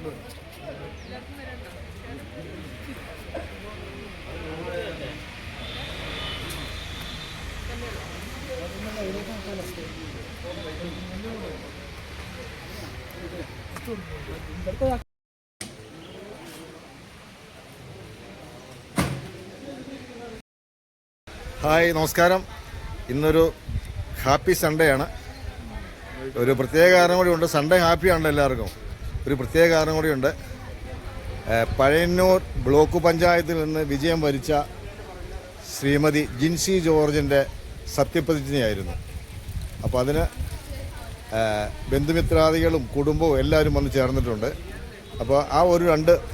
Hi, നമസ്കാരം. ഇന്നൊരു happy Sunday ആണ്. ഒരു പ്രത്യേക കാരണം കൂടിയുണ്ട്. സൺഡേ ഹാപ്പിയാണല്ലോ എല്ലാവർക്കും. ഒരു പ്രത്യേക കാരണം കൂടിയുണ്ട്. പഴയന്നൂർ ബ്ലോക്ക് പഞ്ചായത്തിൽ നിന്ന് വിജയം വരിച്ച ശ്രീമതി ജിൻസി ജോർജിൻ്റെ സത്യപ്രതിജ്ഞയായിരുന്നു. അപ്പോൾ അതിന് ബന്ധുമിത്രാദികളും കുടുംബവും എല്ലാവരും വന്ന് ചേർന്നിട്ടുണ്ട്. അപ്പോൾ ആ ഒരു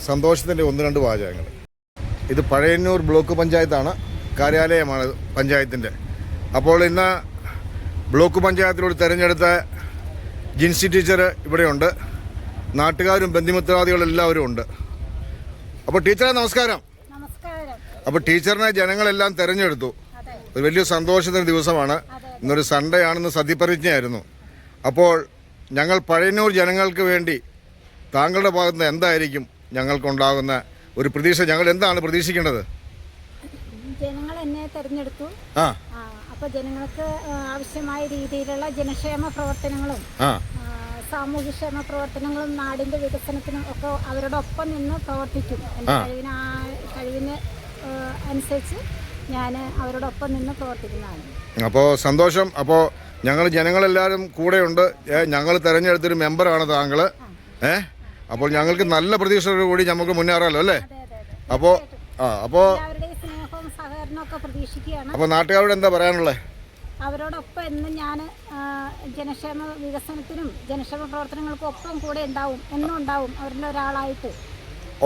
സന്തോഷത്തിൻ്റെ രണ്ട് വാചകങ്ങൾ. ഇത് പഴയന്നൂർ ബ്ലോക്ക് പഞ്ചായത്താണ്, കാര്യാലയമാണ് പഞ്ചായത്തിൻ്റെ. അപ്പോൾ ഇന്ന് ബ്ലോക്ക് പഞ്ചായത്തിലൂടെ തിരഞ്ഞെടുത്ത ജിൻസി ടീച്ചർ ഇവിടെയുണ്ട്. നാട്ടുകാരും ബന്ധുമിത്രാദികളും എല്ലാവരും ഉണ്ട്. അപ്പോൾ ടീച്ചറെ നമസ്കാരം. അപ്പോൾ ടീച്ചറിനെ ജനങ്ങളെല്ലാം തിരഞ്ഞെടുത്തു. ഒരു വലിയ സന്തോഷത്തിൻ്റെ ദിവസമാണ്. ഇന്നൊരു സൺഡേ ആണെന്ന് സത്യപ്രതിജ്ഞയായിരുന്നു. അപ്പോൾ ഞങ്ങൾ പഴയന്നൂർ ജനങ്ങൾക്ക് വേണ്ടി താങ്കളുടെ ഭാഗത്ത് നിന്ന് എന്തായിരിക്കും ഞങ്ങൾക്കുണ്ടാകുന്ന ഒരു പ്രതീക്ഷ? ഞങ്ങൾ എന്താണ് പ്രതീക്ഷിക്കേണ്ടത്? ജനങ്ങൾ എന്നെ തെരഞ്ഞെടുത്തു. അപ്പോൾ ജനങ്ങൾക്ക് ആവശ്യമായ രീതിയിലുള്ള ജനക്ഷേമ പ്രവർത്തനങ്ങളും സാമൂഹ്യക്ഷേമ പ്രവർത്തനങ്ങളും നാടിൻ്റെ വികസനത്തിനും ഒക്കെ അവരുടെ ഒപ്പം നിന്ന് പ്രവർത്തിക്കും. എൻ്റെ കഴിവിന് അനുസരിച്ച് ഞാൻ അവരുടെ ഒപ്പം നിന്ന് പ്രവർത്തിക്കുന്നതാണ്. അപ്പോൾ സന്തോഷം. അപ്പോൾ ജനങ്ങളെല്ലാവരും കൂടെയുണ്ട്. ഞങ്ങൾ തിരഞ്ഞെടുത്തൊരു മെമ്പറാണ് താങ്കൾ. അപ്പോൾ ഞങ്ങൾക്ക് നല്ല പ്രതീക്ഷയോടുകൂടി നമുക്ക് മുന്നേറാമല്ലോ അല്ലേ? അപ്പോൾ അപ്പോൾ നാട്ടുകാരോട് എന്താ പറയാനുള്ളത്? അവരോടൊപ്പം എന്നും ഞാൻ ജനക്ഷേമ വികസനത്തിനും ജനക്ഷേമ പ്രവർത്തനങ്ങൾക്കും ഒപ്പം കൂടെ ഉണ്ടാവും, എന്നും ഉണ്ടാവും അവരുടെ ഒരാളായിട്ട്.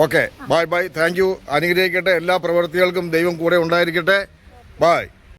Okay, bye bye, thank you. അനുഗ്രഹിക്കട്ടെ. എല്ലാ പ്രവൃത്തികൾക്കും ദൈവം കൂടെ ഉണ്ടായിരിക്കട്ടെ. ബൈ.